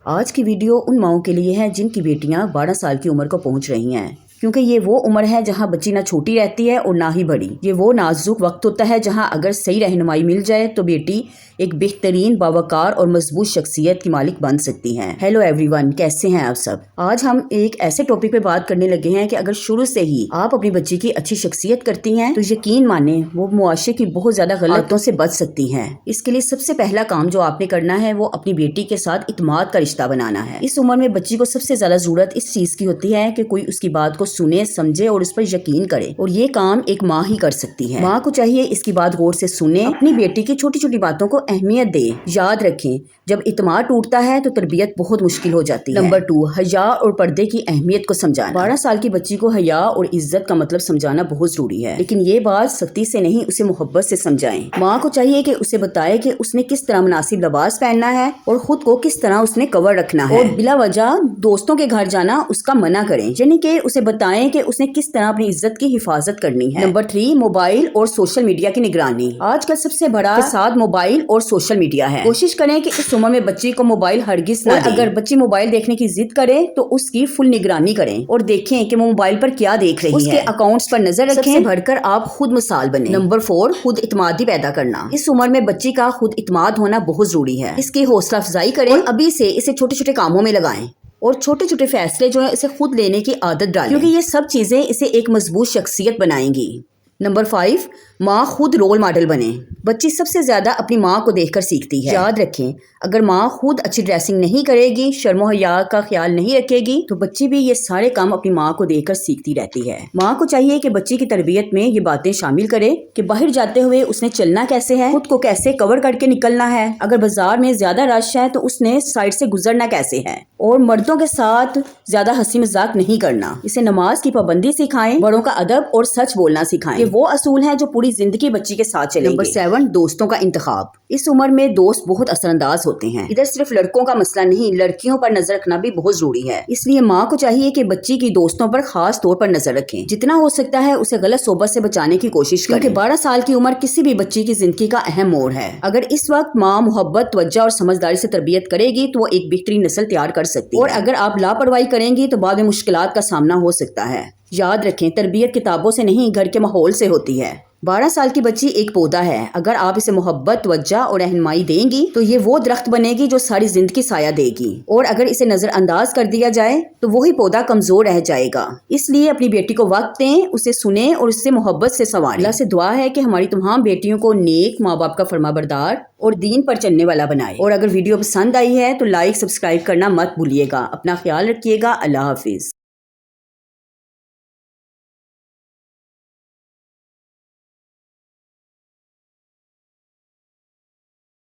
آج کی ویڈیو ان ماؤں کے لیے ہے جن کی بیٹیاں 12 سال کی عمر کو پہنچ رہی ہیں، کیونکہ یہ وہ عمر ہے جہاں بچی نہ چھوٹی رہتی ہے اور نہ ہی بڑی۔ یہ وہ نازک وقت ہوتا ہے جہاں اگر صحیح رہنمائی مل جائے تو بیٹی ایک بہترین باوقار اور مضبوط شخصیت کی مالک بن سکتی ہیں۔ ہیلو ایوری ون، کیسے ہیں آپ سب؟ آج ہم ایک ایسے ٹاپک پہ بات کرنے لگے ہیں کہ اگر شروع سے ہی آپ اپنی بچی کی اچھی شخصیت کرتی ہیں تو یقین مانیں وہ معاشرے کی بہت زیادہ غلطوں سے بچ سکتی ہیں۔ اس کے لیے سب سے پہلا کام جو آپ نے کرنا ہے وہ اپنی بیٹی کے ساتھ اعتماد کا رشتہ بنانا ہے۔ اس عمر میں بچی کو سب سے زیادہ ضرورت اس چیز کی ہوتی ہے کہ کوئی اس کی بات کو سنے، سمجھے اور اس پر یقین کرے، اور یہ کام ایک ماں ہی کر سکتی ہے۔ ماں کو چاہیے اس کی بات غور سے سنے، اپنی بیٹی کی چھوٹی چھوٹی باتوں کو اہمیت دے۔ یاد رکھیں، جب اعتماد ٹوٹتا ہے تو تربیت بہت مشکل ہو جاتی ہے۔ نمبر 2، حیا اور پردے کی اہمیت کو سمجھانا۔ 12 سال کی بچی کو حیا اور عزت کا مطلب سمجھانا بہت ضروری ہے، لیکن یہ بات سختی سے نہیں، اسے محبت سے سمجھائیں۔ ماں کو چاہیے کہ اسے بتائے کہ اس نے کس طرح مناسب لباس پہننا ہے اور خود کو کس طرح اس نے کور رکھنا ہے، اور بلا وجہ دوستوں کے گھر جانا اس کا منع کریں، یعنی کہ اسے بتائیں کہ اس نے کس طرح اپنی عزت کی حفاظت کرنی ہے۔ نمبر 3، موبائل اور سوشل میڈیا کی نگرانی۔ آج کل سب سے بڑا فساد موبائل اور سوشل میڈیا ہے۔ کوشش کریں کہ اس عمر میں بچی کو موبائل ہرگز نہ دیں۔ اگر بچی موبائل دیکھنے کی ضد کرے تو اس کی فل نگرانی کریں اور دیکھیں کہ وہ موبائل پر کیا دیکھ رہی ہے، اس کے اکاؤنٹس پر نظر رکھیں۔ سب سے بڑھ کر آپ خود مثال بنیں۔ نمبر 4، خود اعتمادی پیدا کرنا۔ اس عمر میں بچی کا خود اعتماد ہونا بہت ضروری ہے۔ اس کی حوصلہ افزائی کریں اور ابھی سے اسے چھوٹے چھوٹے کاموں میں لگائیں اور چھوٹے چھوٹے فیصلے جو ہیں اسے خود لینے کی عادت ڈالیں، کیونکہ یہ سب چیزیں اسے ایک مضبوط شخصیت بنائیں گی۔ نمبر 5، ماں خود رول ماڈل بنے۔ بچی سب سے زیادہ اپنی ماں کو دیکھ کر سیکھتی ہے۔ یاد رکھیں، اگر ماں خود اچھی ڈریسنگ نہیں کرے گی، شرم و حیا کا خیال نہیں رکھے گی، تو بچی بھی یہ سارے کام اپنی ماں کو دیکھ کر سیکھتی رہتی ہے۔ ماں کو چاہیے کہ بچی کی تربیت میں یہ باتیں شامل کرے کہ باہر جاتے ہوئے اس نے چلنا کیسے ہے، خود کو کیسے کور کر کے نکلنا ہے، اگر بازار میں زیادہ رش ہے تو اس نے سائڈ سے گزرنا کیسے ہے، اور مردوں کے ساتھ زیادہ ہنسی مذاق نہیں کرنا۔ اسے نماز کی پابندی سکھائیں، بڑوں کا ادب اور سچ بولنا سکھائیں۔ یہ وہ اصول ہیں جو پوری زندگی بچی کے ساتھ چلیں گے۔ نمبر 7، دوستوں کا انتخاب۔ اس عمر میں دوست بہت اثر انداز ہوتے ہیں۔ ادھر صرف لڑکوں کا مسئلہ نہیں، لڑکیوں پر نظر رکھنا بھی بہت ضروری ہے۔ اس لیے ماں کو چاہیے کہ بچی کی دوستوں پر خاص طور پر نظر رکھیں، جتنا ہو سکتا ہے اسے غلط صحبت سے بچانے کی کوشش کریں، کیونکہ 12 سال کی عمر کسی بھی بچی کی زندگی کا اہم موڑ ہے۔ اگر اس وقت ماں محبت، توجہ اور سمجھداری سے تربیت کرے گی تو وہ ایک بہترین نسل تیار کر سکتی ہے، اور اگر آپ لاپرواہی کریں گی تو بعد میں مشکلات کا سامنا ہو سکتا ہے۔ یاد رکھیں، تربیت کتابوں سے نہیں، گھر کے ماحول سے ہوتی ہے۔ 12 سال کی بچی ایک پودا ہے، اگر آپ اسے محبت، توجہ اور رہنمائی دیں گی تو یہ وہ درخت بنے گی جو ساری زندگی سایہ دے گی، اور اگر اسے نظر انداز کر دیا جائے تو وہی پودا کمزور رہ جائے گا۔ اس لیے اپنی بیٹی کو وقت دیں، اسے سنیں اور اس سے محبت سے سنواریں۔ اللہ سے دعا ہے کہ ہماری تمام بیٹیوں کو نیک، ماں باپ کا فرمانبردار اور دین پر چلنے والا بنائے۔ اور اگر ویڈیو پسند آئی ہے تو لائک، سبسکرائب کرنا مت بھولیے گا۔ اپنا خیال رکھیے گا۔ اللہ حافظ۔